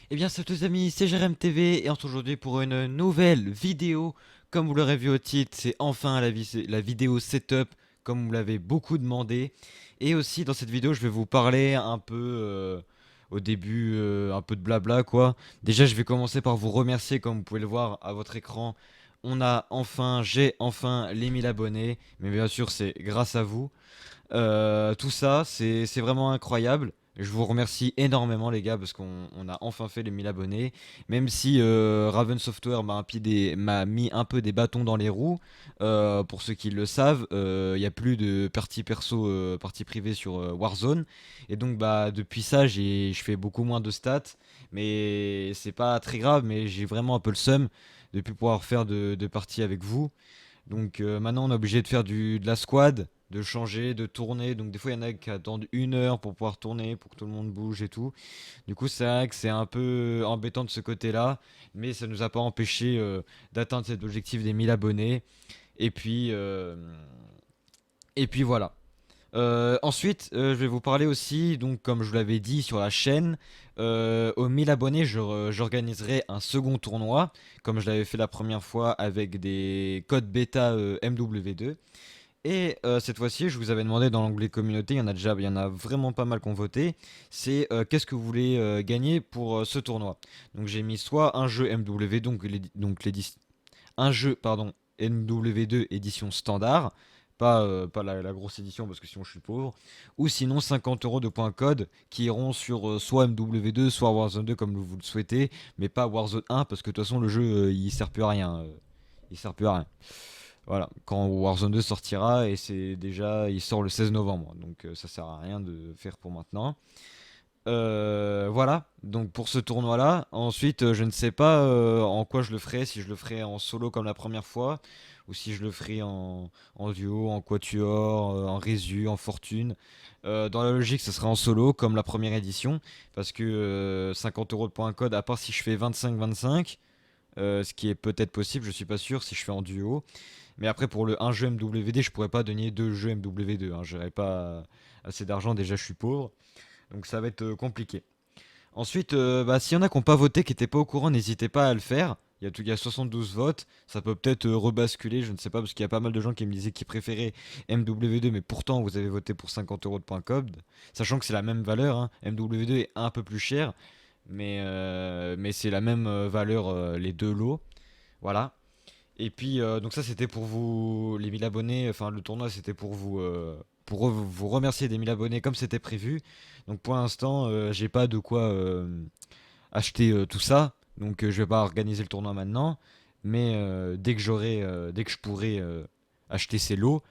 Eh bien, salut les amis, c'est Jérém TV et on se retrouve aujourd'hui pour une nouvelle vidéo. Comme vous l'aurez vu au titre, c'est enfin la vidéo setup, comme vous l'avez beaucoup demandé. Et aussi, dans cette vidéo, je vais vous parler un peu, au début, un peu de blabla quoi. Déjà, je vais commencer par vous remercier, comme vous pouvez le voir à votre écran. J'ai enfin les 1000 abonnés, mais bien sûr, c'est grâce à vous. Tout ça, c'est vraiment incroyable. Je vous remercie énormément les gars parce qu'on a enfin fait les 1000 abonnés. Même si Raven Software m'a mis un peu des bâtons dans les roues. Pour ceux qui le savent, il n'y a plus de partie perso, partie privée sur Warzone. Et donc bah depuis ça, je fais beaucoup moins de stats. Mais c'est pas très grave, mais j'ai vraiment un peu le seum de plus pouvoir faire de parties avec vous. Donc maintenant on est obligé de faire de la squad, de changer, de tourner. Donc des fois il y en a qui attendent 1 heure pour pouvoir tourner, pour que tout le monde bouge et tout. Du coup c'est vrai que c'est un peu embêtant de ce côté-là, mais ça nous a pas empêché d'atteindre cet objectif des 1000 abonnés. Et puis, euh, et puis voilà. Ensuite, je vais vous parler aussi, donc comme je vous l'avais dit sur la chaîne, aux 1000 abonnés, j'organiserai un second tournoi, comme je l'avais fait la première fois avec des codes bêta MW2. Et cette fois-ci, je vous avais demandé dans l'onglet communauté, il y en a vraiment pas mal qui ont voté. C'est qu'est-ce que vous voulez gagner pour ce tournoi. Donc j'ai mis soit un jeu MW, un jeu pardon MW2 édition standard, pas la grosse édition parce que sinon je suis pauvre, ou sinon 50 euros de points code qui iront sur soit MW2 soit Warzone 2 comme vous le souhaitez, mais pas Warzone 1 parce que de toute façon le jeu il sert plus à rien. Il sert plus à rien. Voilà, quand Warzone 2 sortira, et il sort le 16 novembre, donc ça sert à rien de faire pour maintenant. Voilà, donc pour ce tournoi-là. Ensuite, je ne sais pas en quoi je le ferai, si je le ferai en solo comme la première fois, ou si je le ferai en duo, en quatuor, en résu, en fortune. Dans la logique, ce sera en solo comme la première édition, parce que 50 euros de points code, à part si je fais 25-25, ce qui est peut-être possible, je suis pas sûr si je fais en duo. Mais après, pour le un jeu MWD, je pourrais pas donner deux jeux MW2, hein. J'aurais pas assez d'argent, déjà je suis pauvre. Donc ça va être compliqué. Ensuite, bah, s'il y en a qui n'ont pas voté, qui n'étaient pas au courant, n'hésitez pas à le faire. Il y a 72 votes, ça peut peut-être rebasculer, je ne sais pas, parce qu'il y a pas mal de gens qui me disaient qu'ils préféraient MW2, mais pourtant vous avez voté pour 50 euros de points code, sachant que c'est la même valeur, hein. MW2 est un peu plus cher, mais c'est la même valeur, les deux lots. Voilà. Et puis, donc ça, c'était pour vous, les 1000 abonnés, enfin le tournoi, c'était pour vous remercier des 1000 abonnés comme c'était prévu. Donc pour l'instant, j'ai pas de quoi acheter tout ça. Donc je vais pas organiser le tournoi maintenant. Mais dès que je pourrai acheter ces lots,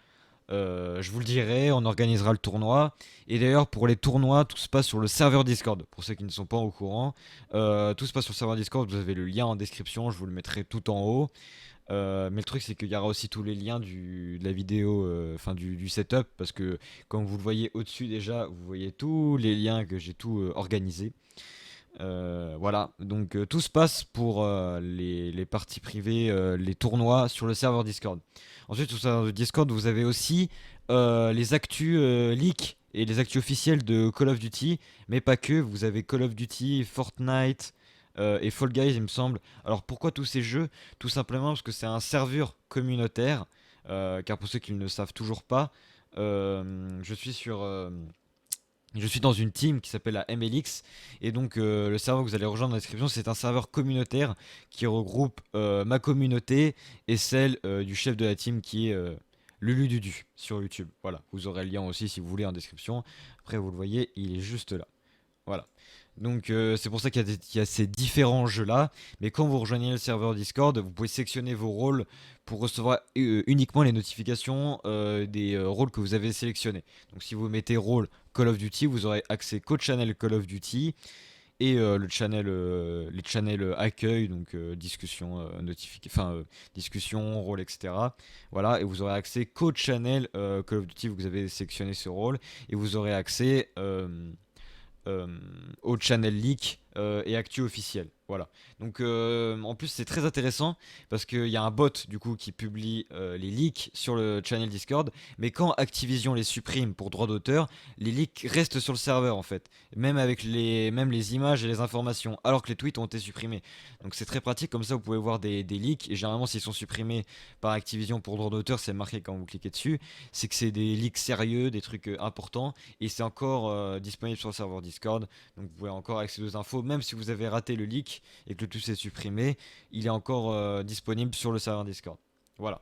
je vous le dirai, on organisera le tournoi. Et d'ailleurs, pour les tournois, tout se passe sur le serveur Discord. Pour ceux qui ne sont pas au courant, tout se passe sur le serveur Discord. Vous avez le lien en description, je vous le mettrai tout en haut. Mais le truc, c'est qu'il y aura aussi tous les liens de la vidéo, enfin du setup, parce que comme vous le voyez au-dessus déjà, vous voyez tous les liens que j'ai tout organisé. Voilà, donc tout se passe pour les parties privées, les tournois sur le serveur Discord. Ensuite, sur le serveur Discord, vous avez aussi les actus leaks et les actus officiels de Call of Duty, mais pas que. Vous avez Call of Duty, Fortnite et Fall Guys, il me semble. Alors pourquoi tous ces jeux? Tout simplement parce que c'est un serveur communautaire, car pour ceux qui ne le savent toujours pas, je suis je suis dans une team qui s'appelle la MLX, et donc le serveur que vous allez rejoindre dans la description, c'est un serveur communautaire qui regroupe ma communauté et celle du chef de la team qui est Lulu Dudu sur YouTube. Voilà, vous aurez le lien aussi si vous voulez en description. Après, vous le voyez, il est juste là. Voilà. Donc c'est pour ça qu'il y a ces différents jeux-là. Mais quand vous rejoignez le serveur Discord, vous pouvez sélectionner vos rôles pour recevoir uniquement les notifications des rôles que vous avez sélectionnés. Donc si vous mettez rôle Call of Duty, vous aurez accès qu'au channel Call of Duty et les channels accueil, donc discussion, discussion, rôle, etc. Voilà, et vous aurez accès qu'au channel Call of Duty, vous avez sélectionné ce rôle, et vous aurez accès au channel leak et actu officiel. Voilà. Donc en plus c'est très intéressant parce qu'il y a un bot du coup qui publie les leaks sur le channel Discord, mais quand Activision les supprime pour droit d'auteur, les leaks restent sur le serveur en fait, même les images et les informations, alors que les tweets ont été supprimés. Donc c'est très pratique, comme ça vous pouvez voir des leaks, et généralement s'ils sont supprimés par Activision pour droit d'auteur, c'est marqué quand vous cliquez dessus, c'est que c'est des leaks sérieux, des trucs importants, et c'est encore disponible sur le serveur Discord, donc vous pouvez encore accéder aux infos, même si vous avez raté le leak et que le tout s'est supprimé, il est encore disponible sur le serveur Discord. Voilà.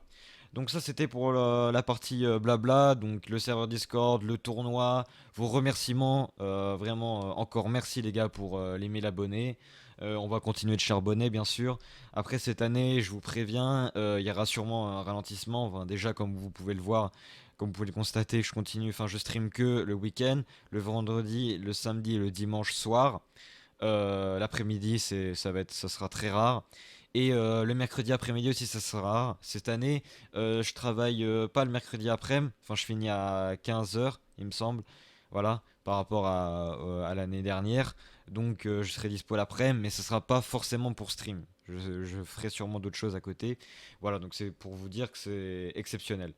Donc ça c'était pour la partie blabla, donc le serveur Discord, le tournoi, vos remerciements, vraiment encore merci les gars pour les 1000 abonnés. On va continuer de charbonner bien sûr. Après cette année, je vous préviens, il y aura sûrement un ralentissement. Enfin, déjà comme vous pouvez le voir, comme vous pouvez le constater, je stream que le week-end, le vendredi, le samedi et le dimanche soir. L'après-midi, ça sera très rare. Et le mercredi après-midi aussi, ça sera rare. Cette année, je travaille pas le mercredi après, enfin je finis à 15 h il me semble. Voilà, par rapport à l'année dernière. Donc je serai dispo l'après, mais ce sera pas forcément pour stream. Je ferai sûrement d'autres choses à côté. Voilà, donc c'est pour vous dire que c'est exceptionnel.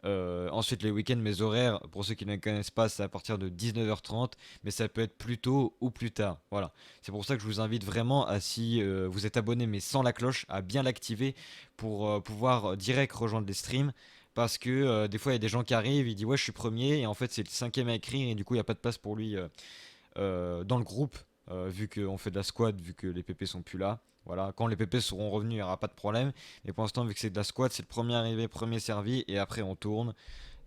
Ensuite, les week-ends, mes horaires, pour ceux qui ne connaissent pas, c'est à partir de 19h30, mais ça peut être plus tôt ou plus tard. Voilà. C'est pour ça que je vous invite vraiment à, si vous êtes abonné mais sans la cloche, à bien l'activer pour pouvoir direct rejoindre les streams. Parce que des fois, il y a des gens qui arrivent, ils disent ouais, je suis premier, et en fait, c'est le cinquième à écrire, et du coup, il n'y a pas de place pour lui dans le groupe, vu qu'on fait de la squad, vu que les PP sont plus là. Voilà, quand les PP seront revenus, il n'y aura pas de problème. Mais pour l'instant, vu que c'est de la squad, c'est le premier arrivé, premier servi, et après on tourne.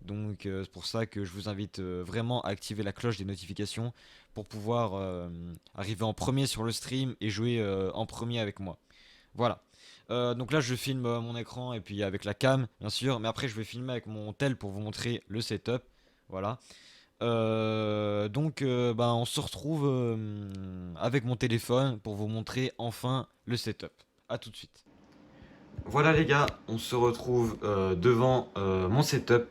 Donc c'est pour ça que je vous invite vraiment à activer la cloche des notifications pour pouvoir arriver en premier sur le stream et jouer en premier avec moi. Voilà. Donc là je filme mon écran et puis avec la cam bien sûr, mais après je vais filmer avec mon tel pour vous montrer le setup. Voilà. Donc, on se retrouve avec mon téléphone pour vous montrer enfin le setup. A tout de suite. Voilà les gars, on se retrouve devant mon setup.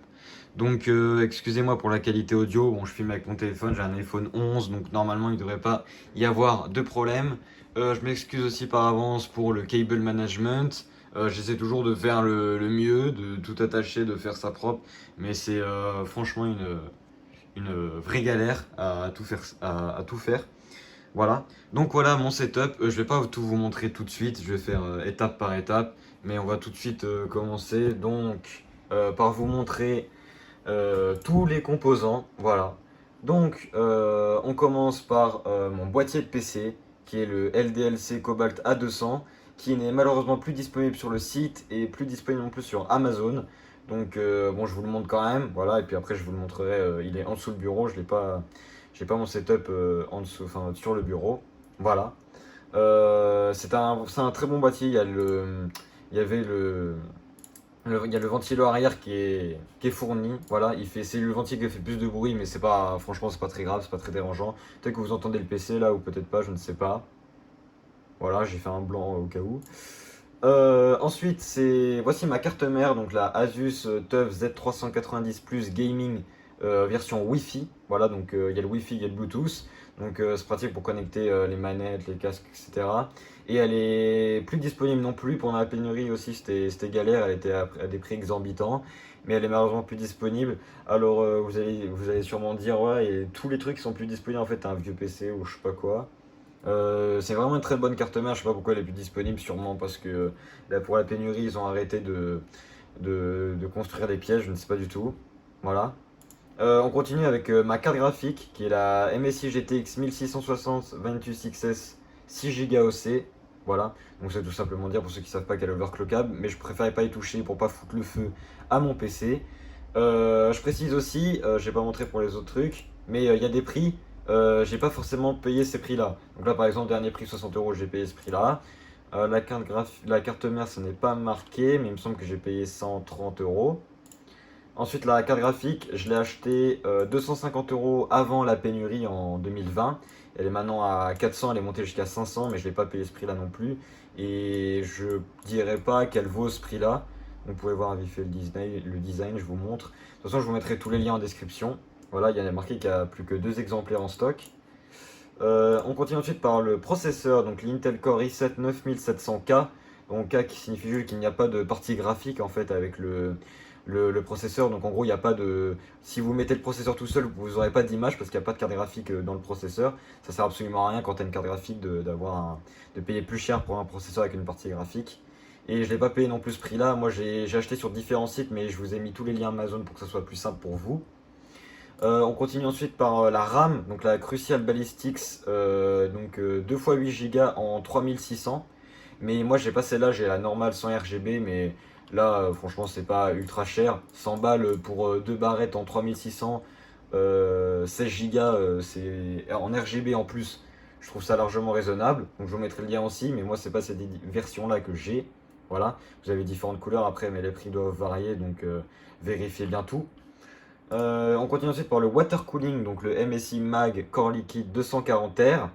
Donc excusez-moi pour la qualité audio, bon je filme avec mon téléphone, j'ai un iPhone 11 donc normalement il ne devrait pas y avoir de problème. Je m'excuse aussi par avance pour le cable management. J'essaie toujours de faire le mieux, de tout attacher, de faire ça propre, mais c'est franchement une vraie galère à tout faire. À tout faire. Voilà. Donc voilà mon setup. Je vais pas tout vous montrer tout de suite. Je vais faire étape par étape. Mais on va tout de suite commencer. Donc par vous montrer tous les composants. Voilà. Donc on commence par mon boîtier de PC qui est le LDLC Cobalt A200 qui n'est malheureusement plus disponible sur le site et plus disponible non plus sur Amazon. Donc bon, je vous le montre quand même, voilà, et puis après je vous le montrerai. Il est en dessous le bureau, j'ai pas mon setup en dessous, enfin sur le bureau, voilà. C'est un très bon boîtier. Il y avait il y a le ventilo arrière qui est fourni, voilà. C'est le ventilo qui fait plus de bruit, mais c'est pas, franchement, c'est pas très grave, c'est pas très dérangeant. Peut-être que vous entendez le PC là, ou peut-être pas, je ne sais pas. Voilà, j'ai fait un blanc au cas où. Ensuite, voici ma carte mère, donc la Asus TUF Z390 Plus Gaming version Wi-Fi. Voilà, donc il y a le Wi-Fi, il y a le Bluetooth. Donc c'est pratique pour connecter les manettes, les casques, etc. Et elle est plus disponible non plus pendant la pénurie aussi, c'était galère, elle était à des prix exorbitants. Mais elle est malheureusement plus disponible. Alors vous allez sûrement dire, ouais, et tous les trucs sont plus disponibles en fait, t'as un vieux PC ou je sais pas quoi. C'est vraiment une très bonne carte mère, je sais pas pourquoi elle est plus disponible, sûrement parce que là, pour la pénurie ils ont arrêté de construire des pièces, je ne sais pas du tout. Voilà. On continue avec ma carte graphique qui est la MSI GTX 1660 28XS 6 Go OC. Voilà, donc c'est tout simplement dire pour ceux qui savent pas qu'elle est overclockable, mais je préférais pas y toucher pour pas foutre le feu à mon PC. Je précise aussi, j'ai pas montré pour les autres trucs, mais il y a des prix. J'ai pas forcément payé ces prix-là. Donc là, par exemple, dernier prix 60 €, j'ai payé ce prix-là. La carte mère, ce n'est pas marqué, mais il me semble que j'ai payé 130 €. Ensuite, la carte graphique, je l'ai acheté 250 € avant la pénurie en 2020. Elle est maintenant à 400, elle est montée jusqu'à 500, mais je l'ai pas payé ce prix-là non plus. Et je dirais pas qu'elle vaut ce prix-là. Vous pouvez voir vite fait le design, je vous montre. De toute façon, je vous mettrai tous les liens en description. Voilà, il y a marqué qu'il n'y a plus que 2 exemplaires en stock. On continue ensuite par le processeur, donc l'Intel Core i7 9700K. Donc K qui signifie juste qu'il n'y a pas de partie graphique en fait avec le processeur. Donc en gros, il n'y a pas de. Si vous mettez le processeur tout seul, vous n'aurez pas d'image parce qu'il n'y a pas de carte graphique dans le processeur. Ça sert absolument à rien quand tu as une carte graphique de payer plus cher pour un processeur avec une partie graphique. Et je ne l'ai pas payé non plus ce prix-là. Moi, j'ai acheté sur différents sites, mais je vous ai mis tous les liens Amazon pour que ça soit plus simple pour vous. On continue ensuite par la RAM, donc la Crucial Ballistics, 2 x 8 Go en 3600. Mais moi j'ai pas celle-là, j'ai la normale 100 RGB, mais là franchement c'est pas ultra cher. 100 balles pour 2 barrettes en 3600, 16 Go c'est en RGB en plus. Je trouve ça largement raisonnable. Donc je vous mettrai le lien aussi, mais moi c'est pas cette version-là que j'ai. Voilà, vous avez différentes couleurs après, mais les prix doivent varier, donc vérifiez bien tout. On continue ensuite par le water cooling, donc le MSI Mag Core Liquid 240R.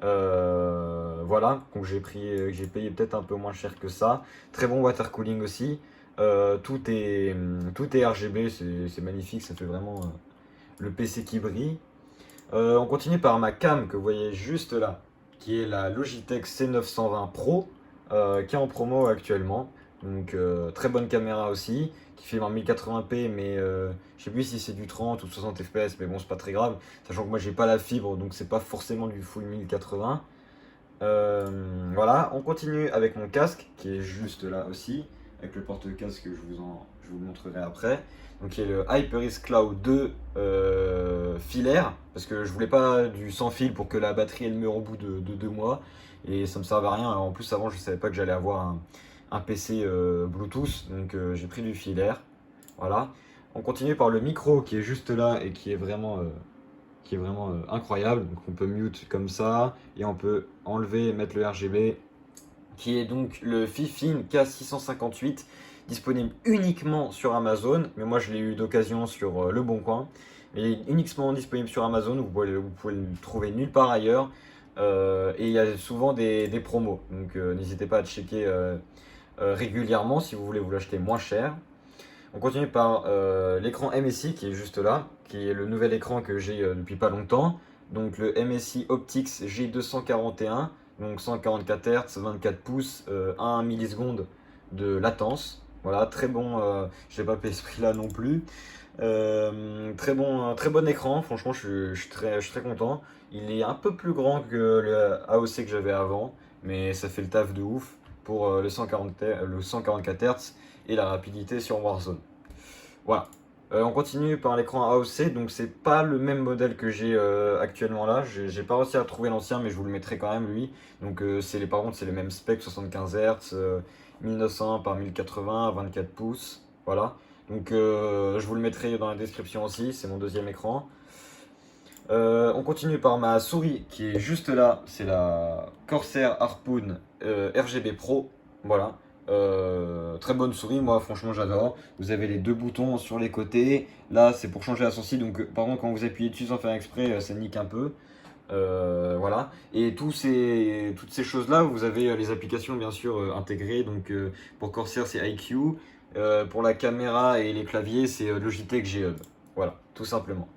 Voilà, donc j'ai payé peut-être un peu moins cher que ça. Très bon water cooling aussi. Tout est RGB, c'est magnifique, ça fait vraiment le PC qui brille. On continue par ma cam que vous voyez juste là, qui est la Logitech C920 Pro, qui est en promo actuellement. Donc très bonne caméra aussi, qui filme en 1080p, mais je sais plus si c'est du 30 ou 60 fps, mais bon c'est pas très grave, sachant que moi j'ai pas la fibre, donc c'est pas forcément du full 1080. Voilà, on continue avec mon casque, qui est juste là aussi, avec le porte-casque que je vous montrerai après. Donc qui est le HyperX Cloud 2 filaire, parce que je voulais pas du sans fil pour que la batterie elle meure au bout de 2 mois, et ça me servait à rien. En plus avant je savais pas que j'allais avoir un PC Bluetooth, donc j'ai pris du filaire. Voilà. On continue par le micro qui est juste là et qui est vraiment incroyable. Donc on peut mute comme ça et on peut enlever et mettre le RGB, qui est donc le Fifine K658, disponible uniquement sur Amazon, mais moi je l'ai eu d'occasion sur Le Bon Coin. Il est uniquement disponible sur Amazon, vous pouvez le trouver nulle part ailleurs. Et il y a souvent des promos, donc n'hésitez pas à checker régulièrement si vous voulez vous l'acheter moins cher. On continue par l'écran MSI qui est juste là, qui est le nouvel écran que j'ai depuis pas longtemps. Donc le MSI Optix G241, donc 144 Hz, 24 pouces, 1 milliseconde de latence. Voilà, très bon, je n'ai pas payé ce prix-là non plus. Très bon écran, franchement je suis très content. Il est un peu plus grand que le AOC que j'avais avant, mais ça fait le taf de ouf pour le 144 Hz et la rapidité sur Warzone. Voilà. On continue par l'écran AOC, donc c'est pas le même modèle que j'ai actuellement là. J'ai pas réussi à trouver l'ancien, mais je vous le mettrai quand même lui. Donc par contre c'est les mêmes specs, 75 Hz, 1900 par 1080, 24 pouces. Voilà. Donc je vous le mettrai dans la description aussi, c'est mon deuxième écran. On continue par ma souris qui est juste là, c'est la Corsair Harpoon RGB Pro. Voilà. Très bonne souris, moi franchement j'adore. Vous avez les deux boutons sur les côtés. Là c'est pour changer la sensibilité, donc par contre quand vous appuyez dessus sans faire exprès, ça nique un peu. Voilà. Et toutes ces choses-là, vous avez les applications bien sûr intégrées. Donc pour Corsair c'est IQ. Pour la caméra et les claviers c'est Logitech G Hub. Voilà, tout simplement.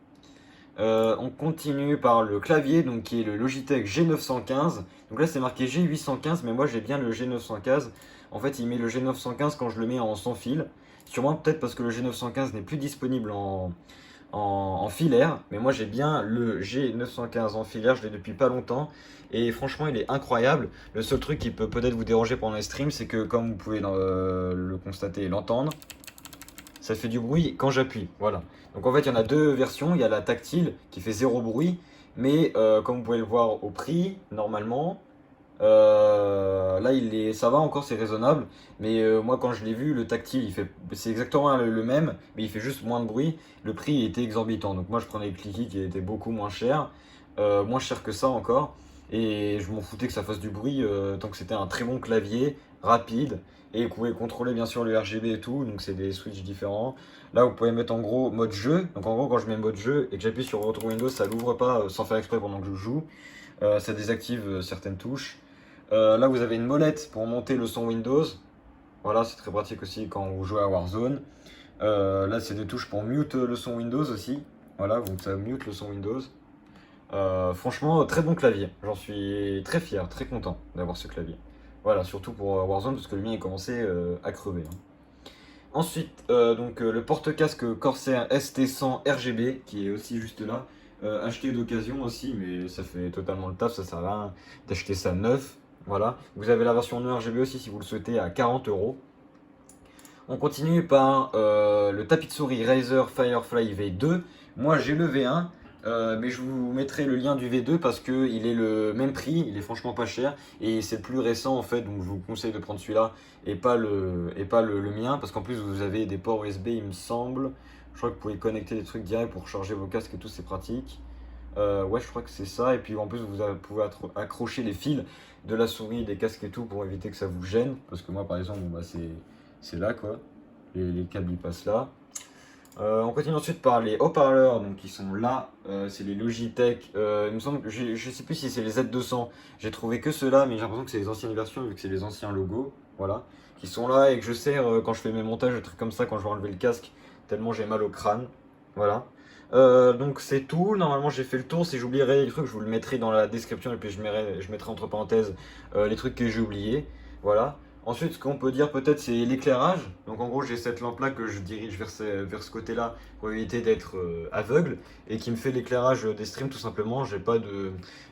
On continue par le clavier, donc qui est le Logitech G915. Donc là c'est marqué G815, mais moi j'ai bien le G915. En fait il met le G915 quand je le mets en sans fil. Sûrement peut-être parce que le G915 n'est plus disponible en filaire. Mais moi j'ai bien le G915 en filaire, je l'ai depuis pas longtemps. Et franchement il est incroyable. Le seul truc qui peut peut-être vous déranger pendant les streams, c'est que comme vous pouvez le constater et l'entendre, ça fait du bruit quand j'appuie, voilà. Donc en fait, il y en a deux versions. Il y a la tactile qui fait zéro bruit, mais comme vous pouvez le voir au prix, normalement, là, ça va encore, c'est raisonnable. Mais moi, quand je l'ai vu, le tactile, c'est exactement le même, mais il fait juste moins de bruit. Le prix était exorbitant. Donc moi, je prenais le Clicky qui était beaucoup moins cher que ça encore. Et je m'en foutais que ça fasse du bruit tant que c'était un très bon clavier, rapide. Et vous pouvez contrôler bien sûr le RGB et tout, donc c'est des switches différents. Là, vous pouvez mettre en gros mode jeu. Donc en gros, quand je mets mode jeu et que j'appuie sur Retour Windows, ça l'ouvre pas sans faire exprès pendant que je joue. Ça désactive certaines touches. Là, vous avez une molette pour monter le son Windows. Voilà, c'est très pratique aussi quand vous jouez à Warzone. Là, c'est des touches pour mute le son Windows aussi. Voilà, donc ça mute le son Windows. Franchement, très bon clavier. J'en suis très fier, très content d'avoir ce clavier. Voilà, surtout pour Warzone, parce que le mien il commençait à crever, hein. Ensuite, le porte-casque Corsair ST100 RGB, qui est aussi juste là. Acheté d'occasion aussi, mais ça fait totalement le taf, ça sert à rien d'acheter ça neuf. Voilà. Vous avez la version non RGB aussi si vous le souhaitez à 40 euros. On continue par le tapis de souris Razer Firefly V2. Moi j'ai le V1, mais je vous mettrai le lien du V2 parce qu'il est le même prix, il est franchement pas cher et c'est le plus récent en fait, donc je vous conseille de prendre celui-là et pas le mien parce qu'en plus vous avez des ports USB il me semble. Je crois que vous pouvez connecter des trucs directs pour charger vos casques et tout, c'est pratique. Ouais, je crois que c'est ça. Et puis en plus, pouvez accrocher les fils de la souris, des casques et tout pour éviter que ça vous gêne. Parce que moi, par exemple, bon, bah, c'est là quoi. Les câbles ils passent là. On continue ensuite par les haut-parleurs donc qui sont là. C'est les Logitech. Il me semble, je sais plus si c'est les Z200. J'ai trouvé que ceux-là, mais j'ai l'impression que c'est les anciennes versions vu que c'est les anciens logos. Voilà. Qui sont là et que je sers quand je fais mes montages, des trucs comme ça, quand je vais enlever le casque, tellement j'ai mal au crâne. Voilà. Donc c'est tout. Normalement j'ai fait le tour. Si j'oublierai les trucs, je vous le mettrai dans la description et puis je mettrai entre parenthèses les trucs que j'ai oubliés. Voilà. Ensuite, ce qu'on peut dire peut-être, c'est l'éclairage. Donc en gros, j'ai cette lampe-là que je dirige vers ce côté-là pour éviter d'être aveugle et qui me fait l'éclairage des streams tout simplement. J'ai pas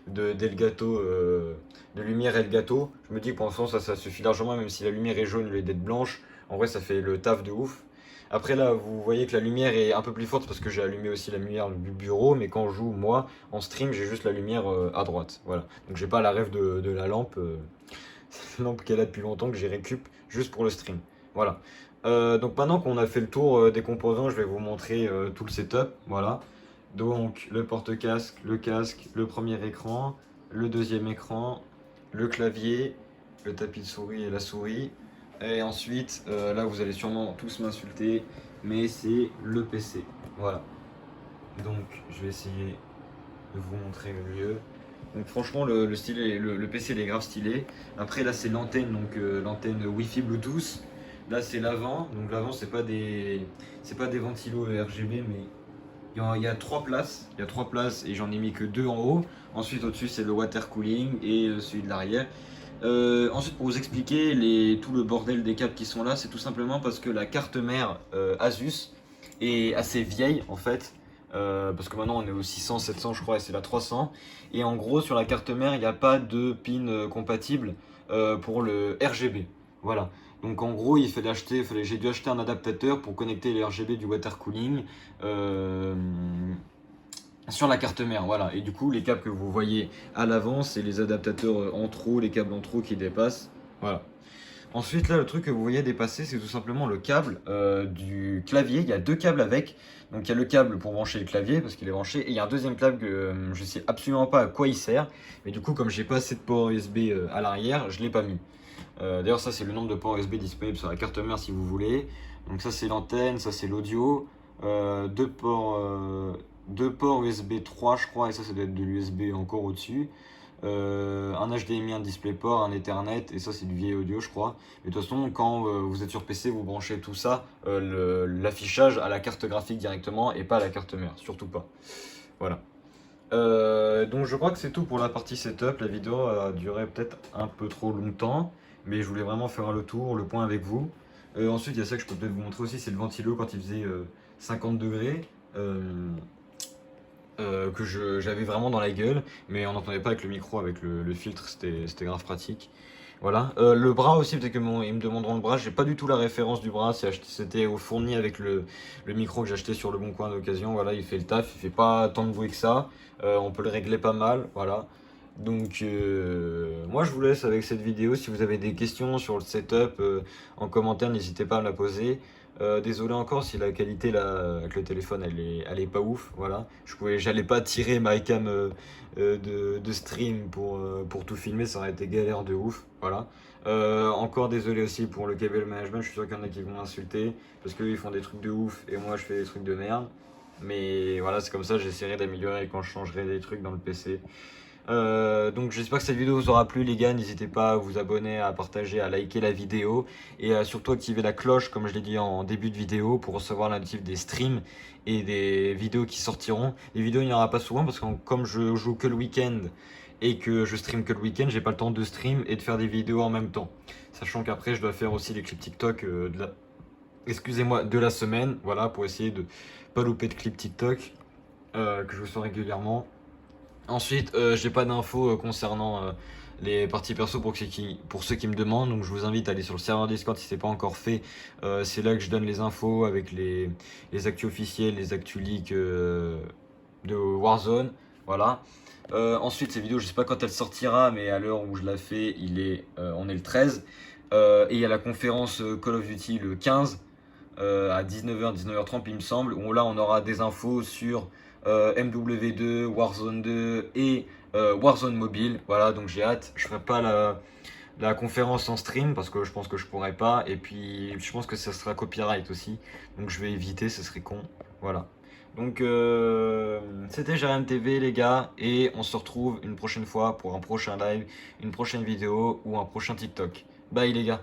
d'Elgato, de lumière Elgato. Je me dis que pour l'instant, ça suffit largement, même si la lumière est jaune, les d'être blanche. En vrai, ça fait le taf de ouf. Après là, vous voyez que la lumière est un peu plus forte parce que j'ai allumé aussi la lumière du bureau, mais quand je joue, moi, en stream, j'ai juste la lumière à droite. Voilà. Donc j'ai pas la rêve de la lampe. C'est une lampe qu'elle a depuis longtemps que j'ai récup juste pour le stream. Voilà. Donc maintenant qu'on a fait le tour des composants, je vais vous montrer tout le setup. Voilà. Donc le porte-casque, le casque, le premier écran, le deuxième écran, le clavier, le tapis de souris et la souris. Et ensuite, là vous allez sûrement tous m'insulter, mais c'est le PC. Voilà. Donc je vais essayer de vous montrer le mieux. Donc franchement le PC il est grave stylé. Après là c'est l'antenne, donc l'antenne Wi-Fi Bluetooth. Là c'est l'avant, donc l'avant c'est pas des ventilos RGB mais il y a trois places. Il y a trois places et j'en ai mis que deux en haut. Ensuite au-dessus c'est le water cooling et celui de l'arrière. Ensuite pour vous expliquer tout le bordel des câbles qui sont là, c'est tout simplement parce que la carte mère Asus est assez vieille en fait. Parce que maintenant on est au 600, 700 je crois et c'est la 300. Et en gros sur la carte mère il n'y a pas de pin compatible pour le RGB. Voilà. Donc en gros j'ai dû acheter un adaptateur pour connecter les RGB du water cooling sur la carte mère. Voilà. Et du coup les câbles que vous voyez à l'avant c'est les adaptateurs en trop, les câbles en trop qui dépassent. Voilà. Ensuite, là, le truc que vous voyez dépasser, c'est tout simplement le câble du clavier. Il y a deux câbles avec. Donc, il y a le câble pour brancher le clavier, parce qu'il est branché. Et il y a un deuxième câble que je sais absolument pas à quoi il sert. Mais du coup, comme j'ai pas assez de port USB à l'arrière, je l'ai pas mis. D'ailleurs, ça, c'est le nombre de ports USB disponibles sur la carte mère si vous voulez. Donc, ça, c'est l'antenne, ça, c'est l'audio. Deux ports USB 3, je crois, et ça doit être de l'USB encore au-dessus. Un HDMI, un DisplayPort, un Ethernet, et ça c'est du vieil audio je crois. Mais de toute façon, quand vous êtes sur PC, vous branchez tout ça, l'affichage à la carte graphique directement et pas à la carte mère, surtout pas. Voilà. Donc je crois que c'est tout pour la partie setup. La vidéo a duré peut-être un peu trop longtemps, mais je voulais vraiment faire le tour, le point avec vous. Ensuite, il y a ça que je peux peut-être vous montrer aussi, c'est le ventilo quand il faisait 50 degrés. Que j'avais vraiment dans la gueule, mais on n'entendait pas avec le micro, avec le filtre, c'était grave pratique. Voilà. Le bras aussi, peut-être qu'ils me demanderont le bras, j'ai pas du tout la référence du bras, c'était fourni avec le micro que j'ai acheté sur le bon coin d'occasion. Voilà, il fait le taf, il fait pas tant de bruit que ça, on peut le régler pas mal, voilà. Donc moi je vous laisse avec cette vidéo. Si vous avez des questions sur le setup en commentaire, n'hésitez pas à me la poser. Désolé encore si la qualité là avec le téléphone elle est pas ouf, voilà. J'allais pas tirer ma cam de stream pour tout filmer, ça aurait été galère de ouf, voilà. Encore désolé aussi pour le cable management, je suis sûr qu'il y en a qui vont m'insulter parce qu'ils font des trucs de ouf et moi je fais des trucs de merde. Mais voilà, c'est comme ça, j'essaierai d'améliorer quand je changerai des trucs dans le PC. Donc j'espère que cette vidéo vous aura plu les gars, n'hésitez pas à vous abonner, à partager, à liker la vidéo et à surtout activer la cloche comme je l'ai dit en début de vidéo pour recevoir la notif des streams et des vidéos qui sortiront. Les vidéos il n'y en aura pas souvent parce que comme je joue que le week-end et que je stream que le week-end, j'ai pas le temps de stream et de faire des vidéos en même temps. Sachant qu'après je dois faire aussi les clips TikTok excusez-moi, de la semaine, voilà, pour essayer de pas louper de clips TikTok que je fais régulièrement. Ensuite, j'ai pas d'infos concernant les parties perso pour ceux qui me demandent, donc je vous invite à aller sur le serveur Discord si c'est pas encore fait. C'est là que je donne les infos avec les actus officiels, les actus leaks de Warzone. Voilà. Ensuite, cette vidéo, je sais pas quand elle sortira, mais à l'heure où je la fais, on est le 13. Et il y a la conférence Call of Duty le 15 à 19h, 19h30 il me semble, où là on aura des infos sur MW2, Warzone 2 et Warzone Mobile. Voilà, donc j'ai hâte. Je ferai pas la conférence en stream parce que je pense que je pourrai pas. Et puis je pense que ça sera copyright aussi. Donc je vais éviter, ce serait con. Voilà. Donc c'était Jérém TV les gars. Et on se retrouve une prochaine fois pour un prochain live, une prochaine vidéo ou un prochain TikTok. Bye les gars.